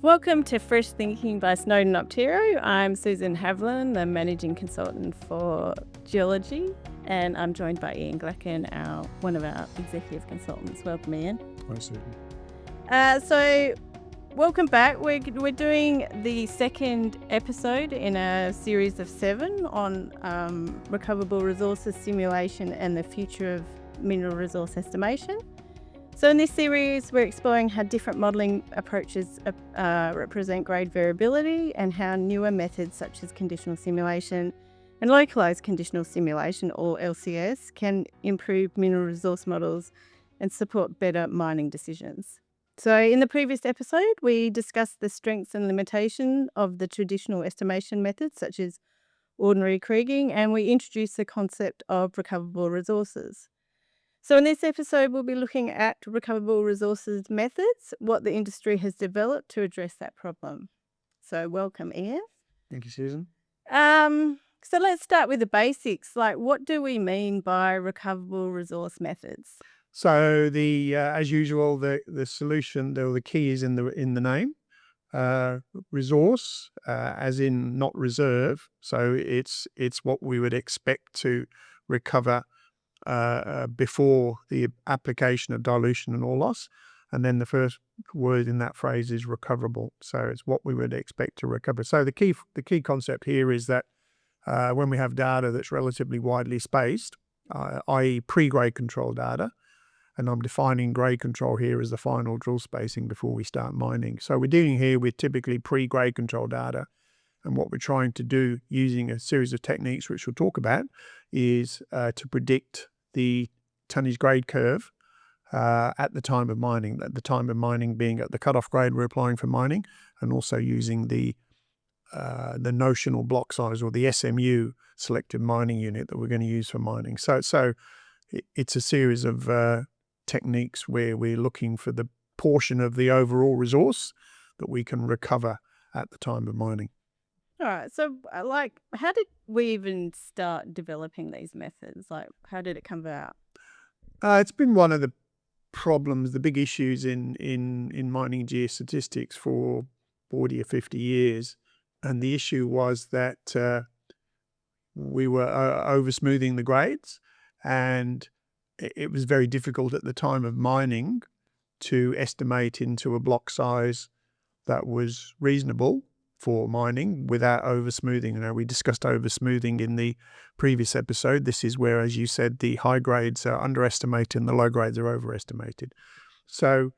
Welcome to Fresh Thinking by Snowden Optero. I'm Susan Havlin, the Managing Consultant for Geology, and I'm joined by Ian Glacken, one of our Executive Consultants. Welcome, Ian. Hi, Susan. So welcome back. We're doing the second episode in a series of 7 on recoverable resources simulation and the future of mineral resource estimation. So in this series, we're exploring how different modelling approaches represent grade variability and how newer methods such as conditional simulation and localised conditional simulation, or LCS, can improve mineral resource models and support better mining decisions. So in the previous episode, we discussed the strengths and limitations of the traditional estimation methods such as ordinary kriging, and we introduced the concept of recoverable resources. So in this episode, we'll be looking at recoverable resources methods, what the industry has developed to address that problem. So welcome, Ian. Thank you, Susan. So let's start with the basics. Like, what do we mean by recoverable resource methods? So as usual, the solution, the key is in the name. Resource, as in not reserve. So it's what we would expect to recover before the application of dilution and ore loss. And then the first word in that phrase is recoverable. So it's what we would expect to recover. So the key concept here is that when we have data that's relatively widely spaced, i.e. pre-grade control data, and I'm defining grade control here as the final drill spacing before we start mining. So we're dealing here with typically pre-grade control data. And what we're trying to do using a series of techniques, which we'll talk about, is to predict the tonnage grade curve at the time of mining. At the time of mining being at the cutoff grade we're applying for mining, and also using the notional block size, or the SMU, selective mining unit, that we're going to use for mining. So it's a series of techniques where we're looking for the portion of the overall resource that we can recover at the time of mining. All right. So, how did we even start developing these methods? Like, how did it come about? It's been one of the problems, the big issues in mining geostatistics for 40 or 50 years. And the issue was that we were over-smoothing the grades, and it was very difficult at the time of mining to estimate into a block size that was reasonable for mining without over-smoothing. We discussed over-smoothing in the previous episode. This is where, as you said, the high grades are underestimated and the low grades are overestimated. So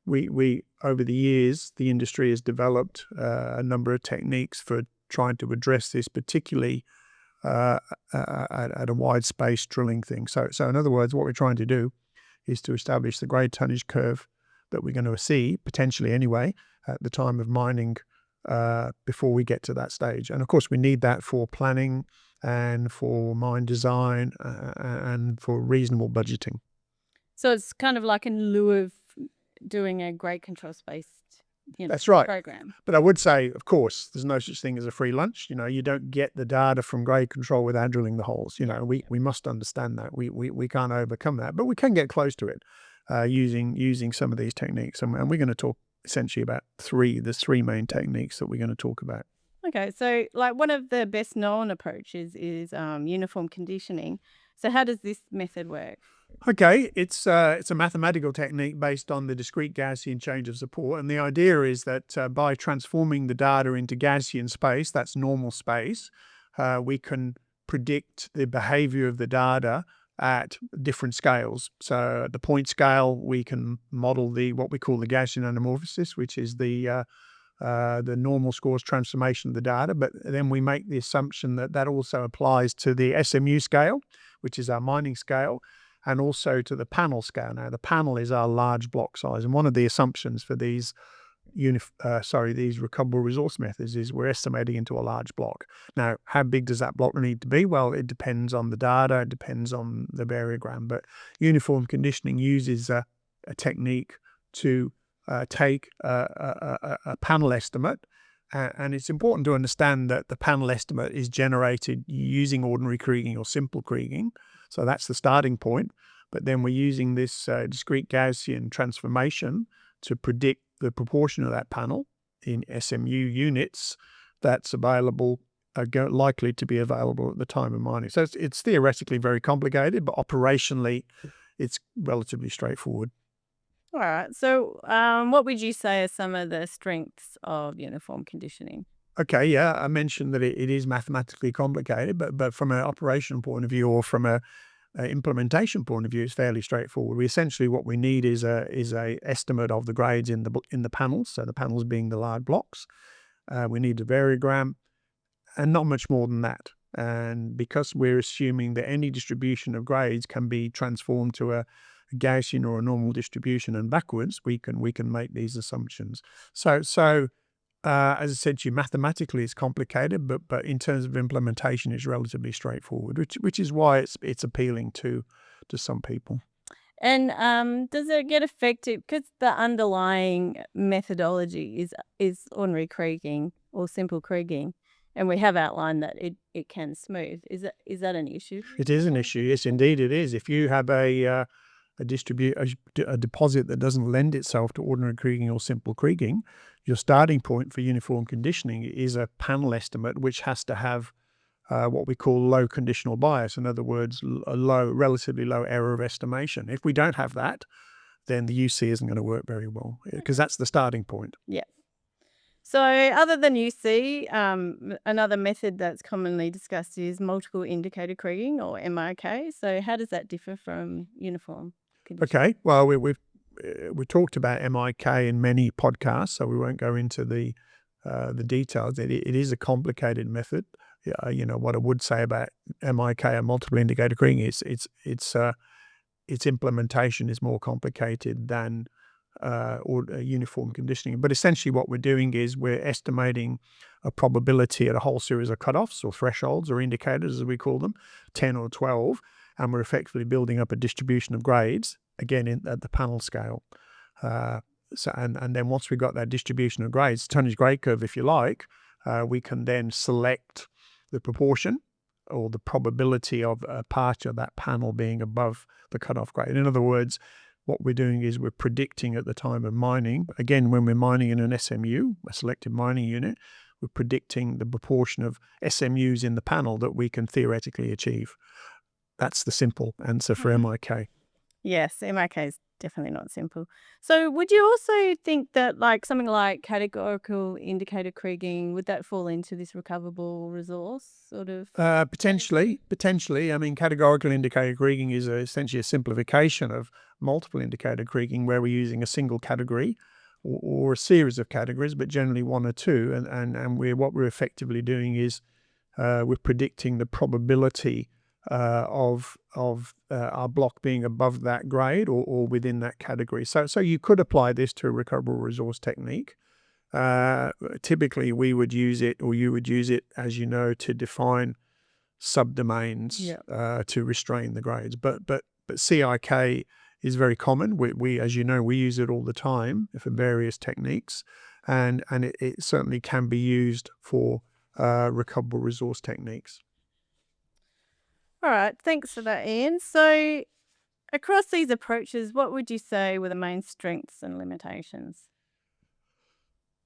we over the years, the industry has developed a number of techniques for trying to address this, particularly at a wide space drilling thing. So in other words, what we're trying to do is to establish the grade tonnage curve that we're going to see, potentially anyway, at the time of mining, before we get to that stage. And of course we need that for planning and for mine design and for reasonable budgeting. So it's kind of like in lieu of doing a grade control spaced That's right. program. But I would say, of course, there's no such thing as a free lunch. You don't get the data from grade control without drilling the holes. We must understand that. We can't overcome that, but we can get close to it using some of these techniques. And we're going to talk essentially about there's three main techniques that we're going to talk about. Okay, so like one of the best known approaches is uniform conditioning. So how does this method work? Okay, it's a mathematical technique based on the discrete Gaussian change of support, and the idea is that by transforming the data into Gaussian space, that's normal space, we can predict the behavior of the data at different scales. So at the point scale, we can model what we call the Gaussian anamorphosis, which is the normal scores transformation of the data. But then we make the assumption that also applies to the SMU scale, which is our mining scale, and also to the panel scale. Now, the panel is our large block size, and one of the assumptions for these recoverable resource methods is we're estimating into a large block. Now, how big does that block need to be? Well, it depends on the data, it depends on the variogram, but uniform conditioning uses a technique to take a panel estimate, and it's important to understand that the panel estimate is generated using ordinary kriging or simple kriging, so that's the starting point. But then we're using this discrete Gaussian transformation to predict the proportion of that panel in SMU units that's available, likely to be available at the time of mining. So it's theoretically very complicated, but operationally it's relatively straightforward. All right. So, what would you say are some of the strengths of uniform conditioning? Okay, yeah, I mentioned that it is mathematically complicated, but from an operational point of view or from a implementation point of view, it's fairly straightforward. Essentially what we need is a estimate of the grades in the panels. So the panels being the large blocks. We need a variogram, and not much more than that. And because we're assuming that any distribution of grades can be transformed to a Gaussian or a normal distribution and backwards, we can make these assumptions. So as I said to you, mathematically it's complicated, but in terms of implementation, it's relatively straightforward, which is why it's appealing to some people. And does it get affected because the underlying methodology is ordinary Kriging or simple Kriging, and we have outlined that it can smooth. Is that an issue? It is an issue. Yes, indeed it is. If you have a deposit that doesn't lend itself to ordinary Kriging or simple Kriging, your starting point for uniform conditioning is a panel estimate which has to have what we call low conditional bias. In other words, a relatively low error of estimation. If we don't have that, then the UC isn't going to work very well because that's the starting point. Yeah. So, other than UC, another method that's commonly discussed is multiple indicator Kriging or MIK. So, how does that differ from uniform conditioning? Okay, well, we talked about MIK in many podcasts, so we won't go into the details. It is a complicated method. What I would say about MIK and multiple indicator Kriging is its implementation is more complicated than or uniform conditioning. But essentially what we're doing is we're estimating a probability at a whole series of cutoffs or thresholds or indicators, as we call them, 10 or 12, and we're effectively building up a distribution of grades, again, at the panel scale. And then once we've got that distribution of grades, tonnage grade curve, if you like, we can then select the proportion or the probability of a part of that panel being above the cutoff grade. In other words, what we're doing is we're predicting at the time of mining, again, when we're mining in an SMU, a selective mining unit, we're predicting the proportion of SMUs in the panel that we can theoretically achieve. That's the simple answer for MIK. Yes, MIK is definitely not simple. So, would you also think that something like categorical indicator Kriging, would that fall into this recoverable resource sort of? Potentially. I mean, categorical indicator Kriging is essentially a simplification of multiple indicator Kriging where we're using a single category or a series of categories, but generally one or two. And what we're effectively doing is we're predicting the probability of our block being above that grade or within that category. So you could apply this to a recoverable resource technique. Typically we would use it, or you would use it, as you know, to define subdomains to restrain the grades. But CIK is very common. We as you know, we use it all the time for various techniques, and it certainly can be used for recoverable resource techniques. All right, thanks for that, Ian. So, across these approaches, what would you say were the main strengths and limitations?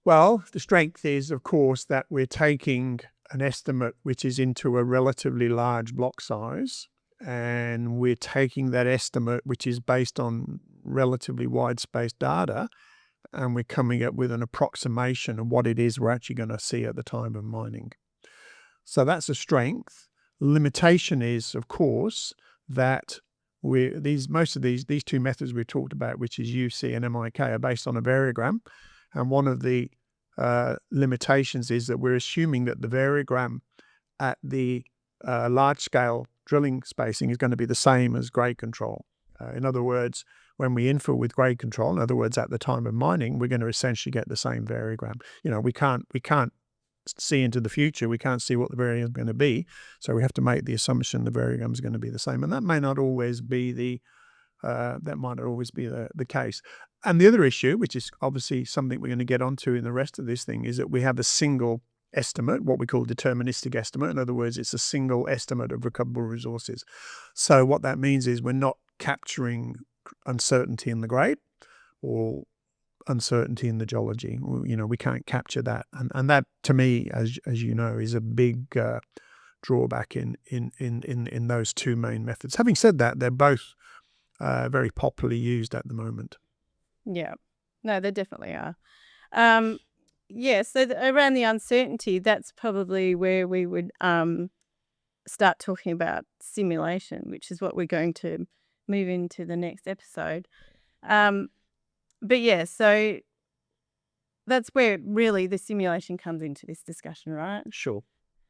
Well, the strength is, of course, that we're taking an estimate which is into a relatively large block size, and we're taking that estimate which is based on relatively wide-spaced data, and we're coming up with an approximation of what it is we're actually going to see at the time of mining. So that's a strength. Limitation is, of course, that most of these two methods we've talked about, which is UC and MIK, are based on a variogram. And one of the limitations is that we're assuming that the variogram at the large-scale drilling spacing is going to be the same as grade control. In other words, when we infill with grade control, in other words, at the time of mining, we're going to essentially get the same variogram. We can't see into the future. We can't see what the variogram is going to be, so we have to make the assumption the variogram is going to be the same, and that may not always be the case. And the other issue, which is obviously something we're going to get onto in the rest of this thing, is that we have a single estimate, what we call deterministic estimate. In other words, it's a single estimate of recoverable resources. So what that means is we're not capturing uncertainty in the grade or uncertainty in the geology. We can't capture that. And that, to me, as you know, is a big drawback in those two main methods. Having said that, they're both very popularly used at the moment. Yeah. No, they definitely are. So around the uncertainty, that's probably where we would start talking about simulation, which is what we're going to move into the next episode. But yeah, so that's where really the simulation comes into this discussion, right? Sure.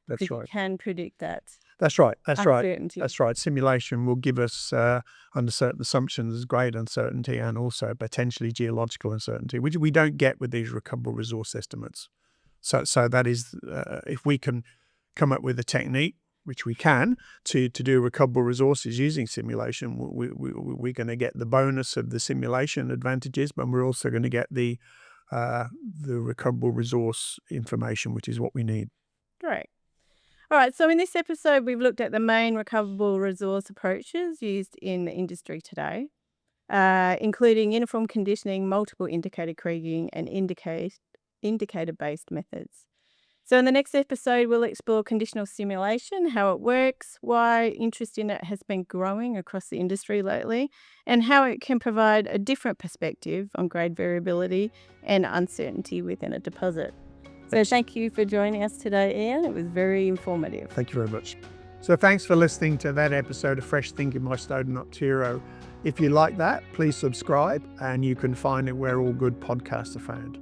That's 'Cause right. you can predict that That's right. That's right. uncertainty. That's right. Simulation will give us, under certain assumptions, great uncertainty and also potentially geological uncertainty, which we don't get with these recoverable resource estimates. So that is, if we can come up with a technique, which we can, to do recoverable resources using simulation, we're going to get the bonus of the simulation advantages, but we're also going to get the recoverable resource information, which is what we need. Great. All right, so in this episode, we've looked at the main recoverable resource approaches used in the industry today, including uniform conditioning, multiple indicator kriging, and indicator-based methods. So in the next episode, we'll explore conditional simulation, how it works, why interest in it has been growing across the industry lately, and how it can provide a different perspective on grade variability and uncertainty within a deposit. So thank you for joining us today, Ian. It was very informative. Thank you very much. So thanks for listening to that episode of Fresh Thinking by Snowden Optero. If you like that, please subscribe, and you can find it where all good podcasts are found.